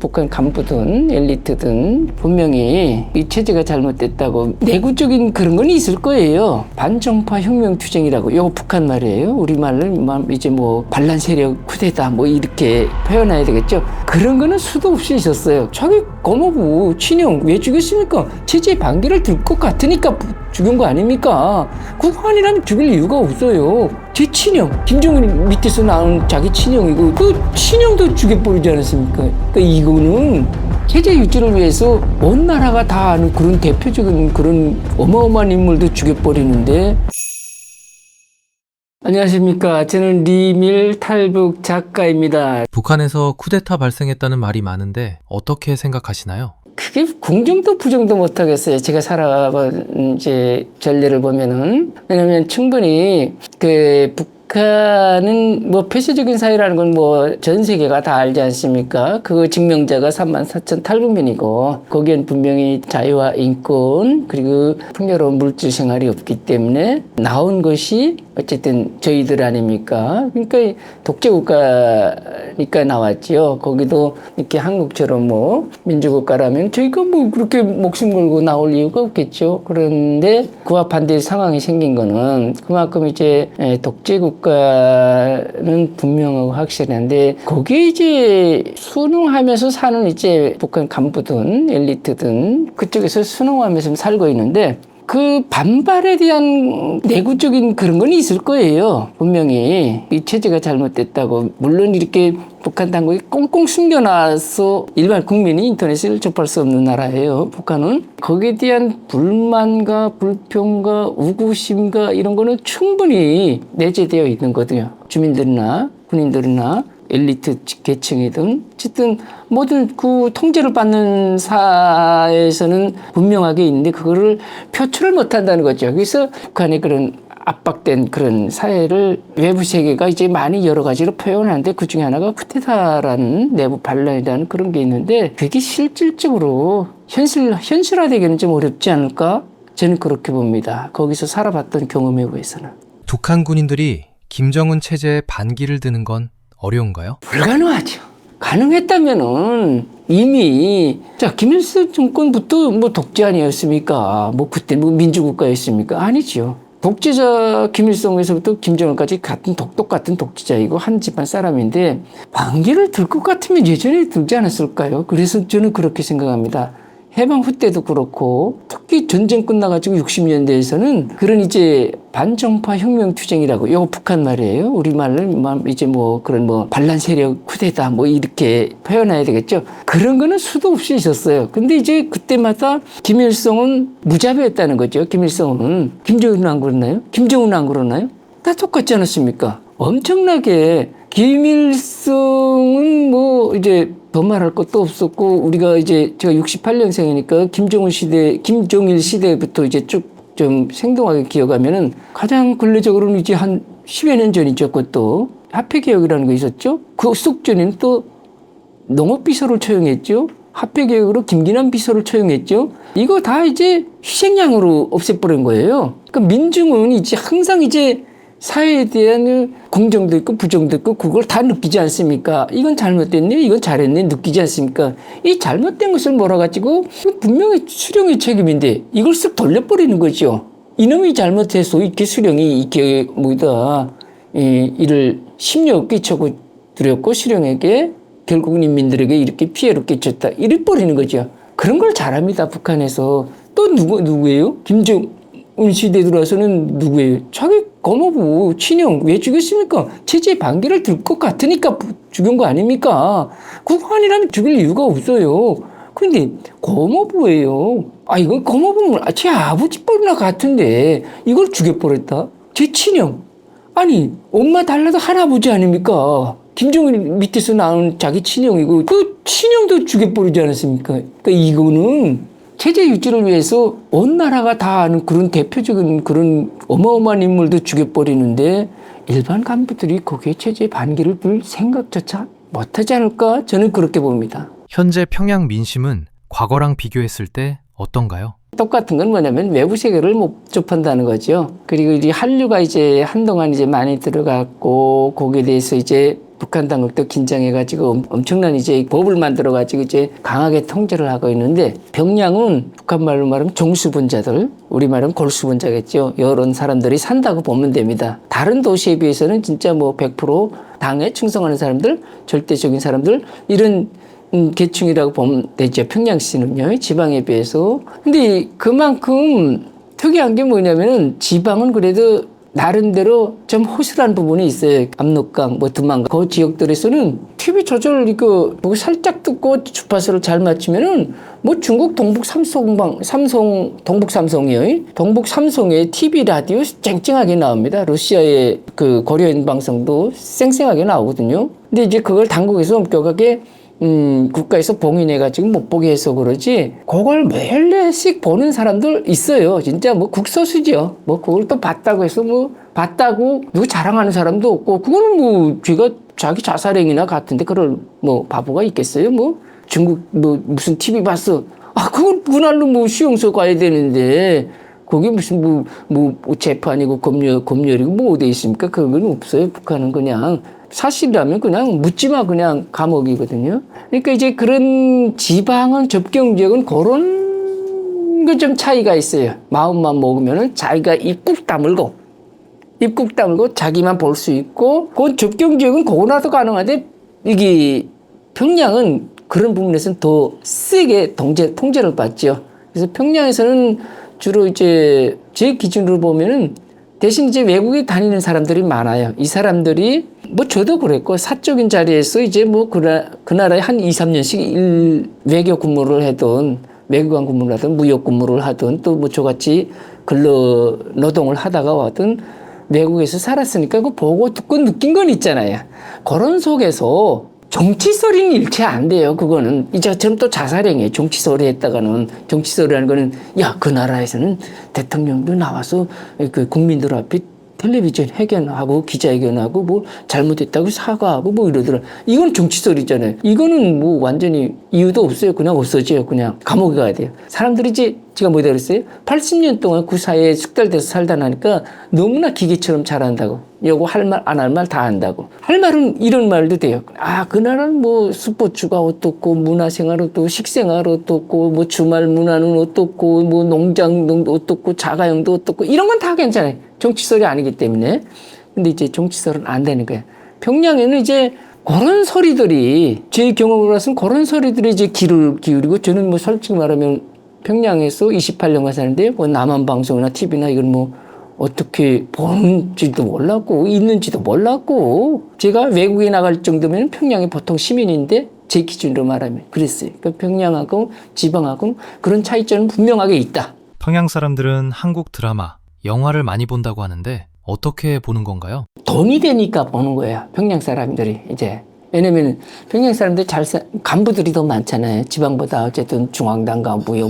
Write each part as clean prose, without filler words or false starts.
북한 간부든 엘리트든 분명히 이 체제가 잘못됐다고 내부적인 그런 건 있을 거예요. 반정파 혁명투쟁이라고 이거 북한 말이에요. 우리말로 이제 뭐 반란 세력 쿠데타 뭐 이렇게 표현해야 되겠죠. 그런 거는 수도 없이 있었어요. 자기 고모부 친형 왜 죽였습니까? 체제 반기를 들 것 같으니까 죽인 거 아닙니까? 국한이라면 죽일 이유가 없어요. 제 친형, 김정은 밑에서 나온 자기 친형이고 그 친형도 죽여버리지 않았습니까? 그러니까 이거는 체제 유지를 위해서 온 나라가 다 아는 그런 대표적인 그런 어마어마한 인물도 죽여버리는데. 안녕하십니까. 저는 리밀 탈북 작가입니다. 북한에서 쿠데타 발생했다는 말이 많은데 어떻게 생각하시나요? 그게 긍정도 부정도 못하겠어요. 제가 살아본 이제 전례를 보면은. 왜냐면 충분히 북한은 뭐 폐쇄적인 사회라는 건 뭐 전 세계가 다 알지 않습니까? 그 증명자가 34,000 탈북민이고 거기엔 분명히 자유와 인권 그리고 풍요로운 물질 생활이 없기 때문에 나온 것이 어쨌든 저희들 아닙니까? 그러니까 독재국가니까 나왔지요. 거기도 이렇게 한국처럼 뭐 민주국가라면 저희가 뭐 그렇게 목숨 걸고 나올 이유가 없겠죠. 그런데 그와 반대의 상황이 생긴 거는 그만큼 이제 독재국가는 분명하고 확실한데 거기에 이제 순응하면서 사는 이제 북한 간부든 엘리트든 그쪽에서 순응하면서 살고 있는데 그 반발에 대한 내부적인 그런 건 있을 거예요. 분명히 이 체제가 잘못됐다고. 물론 이렇게 북한 당국이 꽁꽁 숨겨놔서 일반 국민이 인터넷을 접할 수 없는 나라예요. 북한은. 거기에 대한 불만과 불평과 우구심과 이런 거는 충분히 내재되어 있는 거거든요. 주민들이나 군인들이나 엘리트 계층이든 어쨌든 모든 그 통제를 받는 사회에서는 분명하게 있는데 그거를 표출을 못한다는 거죠. 그래서 북한의 그런 압박된 그런 사회를 외부 세계가 이제 많이 여러 가지로 표현하는데 그 중에 하나가 쿠데타라는 내부 반란이라는 그런 게 있는데 그게 실질적으로 현실화되기는 좀 어렵지 않을까? 저는 그렇게 봅니다. 거기서 살아봤던 경험에 의해서는. 북한 군인들이 김정은 체제에 반기를 드는 건 어려운가요? 불가능하죠. 가능했다면은 이미 김일성 정권부터 뭐 독재 아니었습니까? 뭐 그때 뭐 민주국가였습니까? 아니죠. 독재자 김일성에서부터 김정은까지 똑같은 독재자이고 한 집안 사람인데 반기를 들 것 같으면 예전에 들지 않았을까요? 그래서 저는 그렇게 생각합니다. 해방 후 때도 그렇고 특히 전쟁 끝나가지고 60년대에서는 그런 이제 반정파 혁명투쟁이라고 이거 북한 말이에요. 우리말로 이제 뭐 그런 뭐 반란 세력 쿠데타 뭐 이렇게 표현해야 되겠죠. 그런 거는 수도 없이 있었어요. 근데 이제 그때마다 김일성은 무자비했다는 거죠. 김일성은. 김정은은 안 그러나요? 김정은은 안 그러나요? 다 똑같지 않았습니까? 엄청나게 김일성은 뭐 이제 더 말할 것도 없었고 우리가 이제 제가 68년생이니까 김정일 시대부터 이제 쭉 좀 생동하게 기억하면은 가장 근래적으로는 이제 한 10여 년 전이죠. 그것도 화폐개혁이라는 거 있었죠. 그 쑥전에는 또 농업비서를 처형했죠. 화폐개혁으로 김기남 비서를 처형했죠. 이거 다 이제 희생양으로 없애버린 거예요. 그러니까 민중은 이제 항상 이제 사회에 대한 긍정도 있고 부정도 있고 그걸 다 느끼지 않습니까? 이건 잘못됐네, 이건 잘했네 느끼지 않습니까? 이 잘못된 것을 몰아가지고 분명히 수령의 책임인데 이걸 쓱 돌려버리는 거죠. 이놈이 잘못해서 이렇게 수령이 이렇게 이를 심려 끼쳐고 드렸고 수령에게 결국은 인민들에게 이렇게 피해를 끼쳤다. 이래 버리는 거죠. 그런 걸 잘합니다. 북한에서. 또 누구예요? 김정은 시대에 들어와서는 누구예요? 자기 고모부 친형 왜 죽였습니까? 체제 반기를 들 것 같으니까 죽인 거 아닙니까? 국한이라면 죽일 이유가 없어요. 근데 고모부예요. 이건 고모부는 제 아버지뻘이나 같은데 이걸 죽여버렸다? 제 친형. 아니 엄마 달라도 할아버지 아닙니까? 김정은 밑에서 나온 자기 친형이고 그 친형도 죽여버리지 않았습니까? 그러니까 이거는 체제 유지를 위해서 온 나라가 다 아는 그런 대표적인 그런 어마어마한 인물도 죽여버리는데 일반 간부들이 거기에 체제에 반기를 들 생각조차 못하지 않을까? 저는 그렇게 봅니다. 현재 평양 민심은 과거랑 비교했을 때 어떤가요? 똑같은 건 뭐냐면 외부 세계를 못 접한다는 거죠. 그리고 이제 한류가 이제 한동안 이제 많이 들어갔고 거기에 대해서 이제 북한 당국도 긴장해가지고 엄청난 이제 법을 만들어가지고 이제 강하게 통제를 하고 있는데 평양은 북한 말로 말하면 종수분자들, 우리 말하면 골수분자겠죠. 이런 사람들이 산다고 보면 됩니다. 다른 도시에 비해서는 진짜 뭐 100% 당에 충성하는 사람들, 절대적인 사람들 이런 계층이라고 보면 되죠. 평양시는요, 지방에 비해서. 근데 그만큼 특이한 게 뭐냐면은 지방은 그래도 나름대로 좀 호술한 부분이 있어요. 압록강, 뭐 드만강 그 지역들에서는 TV 조절 이거 뭐 살짝 듣고 주파수를 잘 맞추면은 뭐 중국 동북 동북 삼성의 TV 라디오 쨍쨍하게 나옵니다. 러시아의 그 고려인 방송도 쌩쌩하게 나오거든요. 근데 이제 그걸 당국에서 엄격하게 국가에서 봉인해가지고 못 보게 해서 그러지, 그걸 매일씩 보는 사람들 있어요. 진짜 뭐 국소수죠. 뭐 그걸 또 봤다고 해서 봤다고 누구 자랑하는 사람도 없고, 그거는 뭐 쥐가 자기 자살행위나 같은데 그럴 뭐 바보가 있겠어요? 뭐 중국 뭐 무슨 TV 봤어. 그건 그날로 뭐 수용소 가야 되는데, 거기 무슨 뭐 재판이고 검열이고 뭐 어디 있습니까? 그건 없어요. 북한은 그냥 사실이라면 그냥 묻지마 그냥 감옥이거든요. 그러니까 이제 그런 지방은 접경 지역은 그런 거 좀 차이가 있어요. 마음만 먹으면은 자기가 입국 다물고 자기만 볼 수 있고, 그 접경 지역은 그거라도 가능한데, 이게 평양은 그런 부분에서는 더 세게 통제를 받죠. 그래서 평양에서는 주로 이제 제 기준으로 보면은 대신 이제 외국에 다니는 사람들이 많아요. 이 사람들이 뭐 저도 그랬고, 사적인 자리에서 이제 뭐 그 나라에 한 2, 3년씩 외교 근무를 하던, 외교관 근무를 하든 무역 근무를 하든 또 뭐 저같이 근로 노동을 하다가 왔든 외국에서 살았으니까 그 보고 듣고 느낀 건 있잖아요. 그런 속에서 정치 소리는 일체 안 돼요. 그거는 이제처럼 또 자살행위에 정치 소리 했다가는, 정치 소리라는 거는 야, 그 나라에서는 대통령도 나와서 그 국민들 앞에 텔레비전 회견하고 기자회견하고 뭐 잘못했다고 사과하고 뭐 이러더라. 이건 정치 소리잖아요. 이거는 뭐 완전히 이유도 없어요. 그냥 없어져요. 그냥 감옥에 가야 돼요. 사람들이 이제 제가 뭐라 그랬어요? 80년 동안 그 사회에 숙달돼서 살다 나니까 너무나 기계처럼 잘한다고. 요거 할 말 안 할 말 다 한다고. 할 말은 이런 말도 돼요. 그 나라는 뭐 스포츠가 어떻고, 문화생활 어떻고, 식생활 어떻고, 뭐 주말 문화는 어떻고, 뭐 농장도 어떻고, 자가용도 어떻고, 이런 건 다 괜찮아요. 정치설이 아니기 때문에. 근데 이제 정치설은 안 되는 거예요. 평양에는 이제 그런 소리들이, 제 경험으로 봐서는 그런 소리들이 이제 귀를 기울이고, 저는 뭐 솔직히 말하면 평양에서 28년간 사는데 뭐 남한방송이나 TV나 이걸 뭐 어떻게 보는지도 몰랐고 있는지도 몰랐고, 제가 외국에 나갈 정도면 평양이 보통 시민인데 제 기준으로 말하면 그랬어요. 그러니까 평양하고 지방하고 그런 차이점은 분명하게 있다. 평양 사람들은 한국 드라마, 영화를 많이 본다고 하는데 어떻게 보는 건가요? 돈이 되니까 보는 거예요. 평양 사람들이 이제. 왜냐면 평양 사람들 간부들이 더 많잖아요. 지방보다 어쨌든 중앙당 간부요,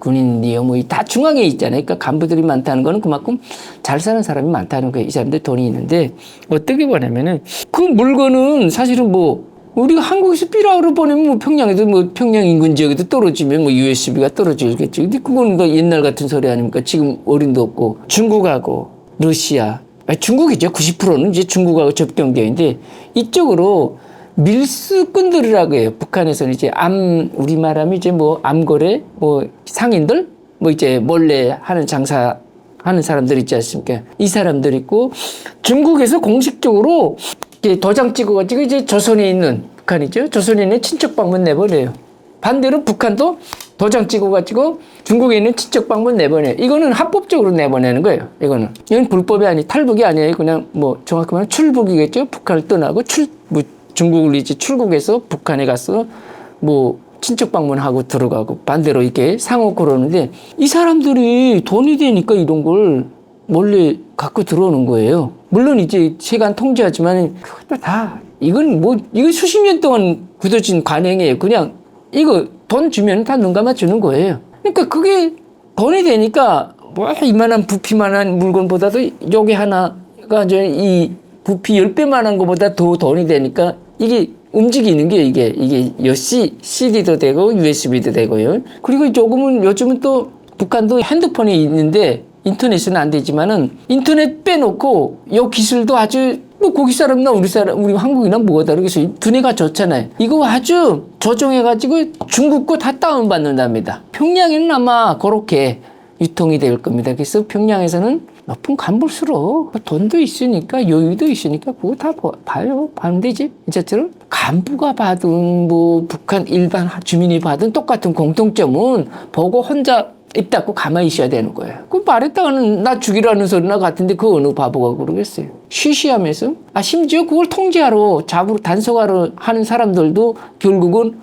군인이요, 다 중앙에 있잖아요. 그러니까 간부들이 많다는 거는 그만큼 잘 사는 사람이 많다는 거예요. 이 사람들 돈이 있는데, 어떻게 보냐면은 그 물건은 사실은 뭐 우리가 한국에서 삐라우로 보내면 뭐 평양에도 뭐 평양 인근 지역에도 떨어지면 뭐 USB가 떨어지겠죠. 근데 그건 뭐 옛날 같은 소리 아닙니까? 지금 어린도 없고. 중국하고 러시아, 중국이죠. 90%는 이제 중국하고 접경되는데, 이쪽으로 밀수꾼들이라고 해요. 북한에서는 이제 우리 말하면 이제 뭐 암거래, 뭐 상인들, 뭐 이제 몰래 하는 장사하는 사람들 있지 않습니까? 이 사람들 있고, 중국에서 공식적으로 이제 도장 찍어가지고 이제 조선에 있는, 북한이죠. 조선에 있는 친척 방문 내보내요. 반대로 북한도 도장 찍어가지고 중국에 있는 친척 방문 내보내요. 이거는 합법적으로 내보내는 거예요. 이건 불법이 탈북이 아니에요. 그냥 뭐 정확히 말하면 출북이겠죠. 북한을 떠나고 중국을 이제 출국해서 북한에 가서 뭐 친척 방문하고 들어가고, 반대로 이렇게 상호 그러는데, 이 사람들이 돈이 되니까 이런 걸 몰래 갖고 들어오는 거예요. 물론 이제 세간 통제하지만 그것도 다 이건 수십 년 동안 굳어진 관행이에요. 그냥 이거 돈 주면 다 눈 감아 주는 거예요. 그러니까 그게 돈이 되니까 뭐 이만한 부피만한 물건보다도 여기 하나가 이제 이 부피 10배만한 것보다 더 돈이 되니까 이게 움직이는 게 이게 CD도 되고 USB도 되고요. 그리고 요즘은 또 북한도 핸드폰이 있는데 인터넷은 안 되지만은 인터넷 빼놓고 이 기술도 아주 뭐 거기 사람이나 우리 한국이나 뭐가 다르겠어요. 두뇌가 좋잖아요. 이거 아주 조종해가지고 중국 거 다 다운받는답니다. 평양에는 아마 그렇게 유통이 될 겁니다. 그래서 평양에서는 높은 간부수로 돈도 있으니까 여유도 있으니까 그거 다 봐요. 봐면 되지. 이제처럼 간부가 받은 뭐 북한 일반 주민이 받은 똑같은 공통점은 보고 혼자 입 닫고 가만히 있어야 되는 거예요. 그 말했다가는 나 죽이라는 소리나 같은데 그 어느 바보가 그러겠어요. 쉬쉬하면서 심지어 그걸 통제하러 단속하러 하는 사람들도 결국은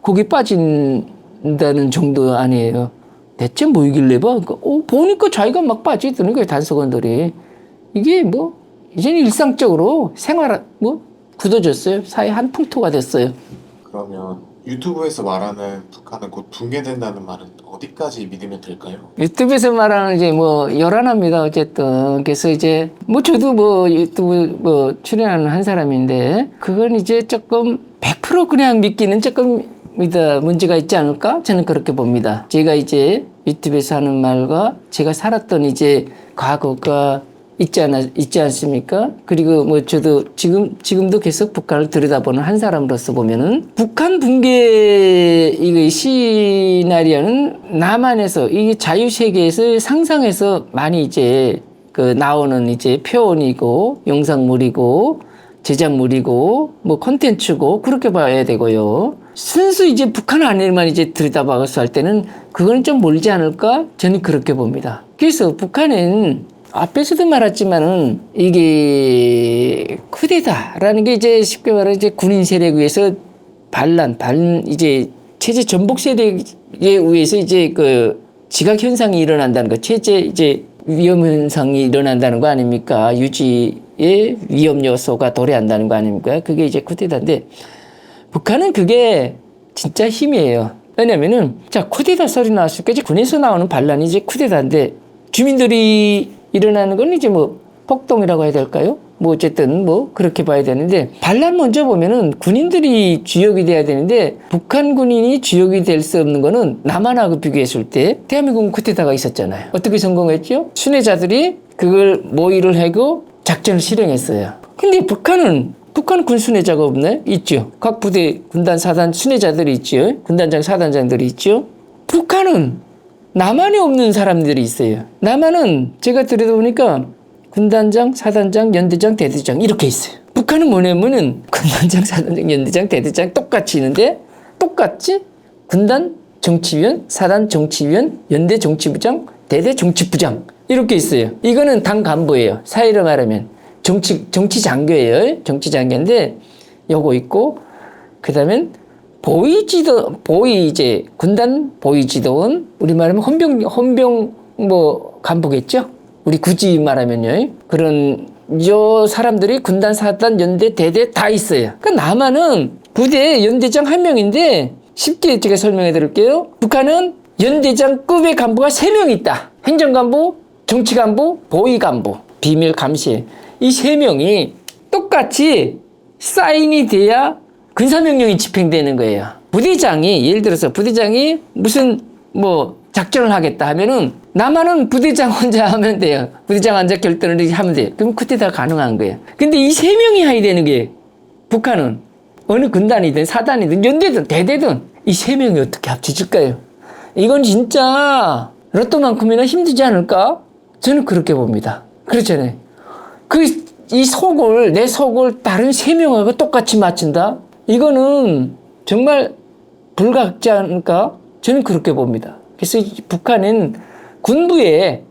거기 빠진다는 정도 아니에요. 대체 뭐이길래 봐. 보니까 자기가 막 빠지드는 거예요. 단속원들이. 이게 뭐 이제는 일상적으로 굳어졌어요. 사회 한 풍토가 됐어요. 그러면 유튜브에서 말하는 북한은 곧 붕괴된다는 말은 어디까지 믿으면 될까요? 유튜브에서 말하는 이제 요란합니다. 어쨌든. 그래서 이제 저도 유튜브 출연하는 한 사람인데 그건 이제 조금 100% 그냥 믿기는 조금 문제가 있지 않을까? 저는 그렇게 봅니다. 제가 이제 유튜브에서 하는 말과 제가 살았던 이제 과거가 있지 않습니까? 그리고 저도 지금도 계속 북한을 들여다보는 한 사람으로서 보면은 북한 붕괴 이 시나리오는 남한에서 이 자유세계에서 상상해서 많이 이제 나오는 이제 표현이고 영상물이고 제작물이고 콘텐츠고 그렇게 봐야 되고요. 순수 이제 북한 안에만 이제 들여다봐서 할 때는 그건 좀 멀지 않을까? 저는 그렇게 봅니다. 그래서 북한은 앞에서도 말했지만은 이게 쿠데타라는 게 이제 쉽게 말해 이제 군인 세력에 의해서 이제 체제 전복 세력에 의해서 이제 지각 현상이 일어난다는 거, 체제 이제 위험 현상이 일어난다는 거 아닙니까? 유지의 위험 요소가 도래한다는 거 아닙니까? 그게 이제 쿠데타인데 북한은 그게 진짜 힘이에요. 왜냐면은 쿠데타 소리 나왔을 때 군에서 나오는 반란이 이제 쿠데타인데 주민들이 일어나는 건 이제 폭동이라고 해야 될까요? 어쨌든 그렇게 봐야 되는데 반란 먼저 보면은 군인들이 주역이 돼야 되는데 북한 군인이 주역이 될 수 없는 거는 남한하고 비교했을 때 대한민국은 쿠데타가 있었잖아요. 어떻게 성공했죠? 순회자들이 그걸 모의를 하고 작전을 실행했어요. 근데 북한 군순회자가 없네? 있죠. 각 부대 군단 사단 순회자들이 있죠. 군단장 사단장들이 있죠. 북한은 남한에 없는 사람들이 있어요. 남한은 제가 들여다보니까 군단장, 사단장, 연대장, 대대장 이렇게 있어요. 북한은 뭐냐면은 군단장, 사단장, 연대장, 대대장 똑같이 있는데 똑같이 군단 정치위원, 사단 정치위원, 연대 정치부장, 대대 정치부장 이렇게 있어요. 이거는 당 간부예요. 사회로 말하면 정치 장교예요. 정치 장교인데 요거 있고 그다음엔 군단 보위지도원, 우리 말하면 헌병 간부겠죠? 우리 굳이 말하면요. 그런, 사람들이 군단, 사단, 연대, 대대 다 있어요. 남한은 부대 연대장 한 명인데, 쉽게 제가 설명해 드릴게요. 북한은 연대장급의 간부가 3명 있다. 행정간부, 정치간부, 보위간부, 비밀 감시. 이 3명이 똑같이 사인이 돼야 군사명령이 집행되는 거예요. 부대장이, 예를 들어서 부대장이 무슨 작전을 하겠다 하면은 남한은 부대장 혼자 하면 돼요. 부대장 혼자 결단을 하면 돼요. 그럼 그때 가능한 거예요. 근데 이 3명이 해야 되는 게 북한은 어느 군단이든 사단이든 연대든 대대든 이 3명이 어떻게 합쳐질까요? 이건 진짜 로또만큼이나 힘들지 않을까? 저는 그렇게 봅니다. 그렇잖아요. 내 속을 다른 3명하고 똑같이 맞춘다? 이거는 정말 불가능하지 않을까? 저는 그렇게 봅니다. 그래서 북한은 군부에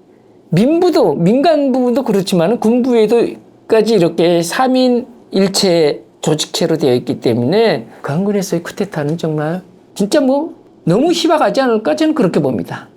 민간 부분도 그렇지만 군부에도까지 이렇게 3인 일체 조직체로 되어 있기 때문에 강군에서의 쿠데타는 정말 진짜 너무 희박하지 않을까? 저는 그렇게 봅니다.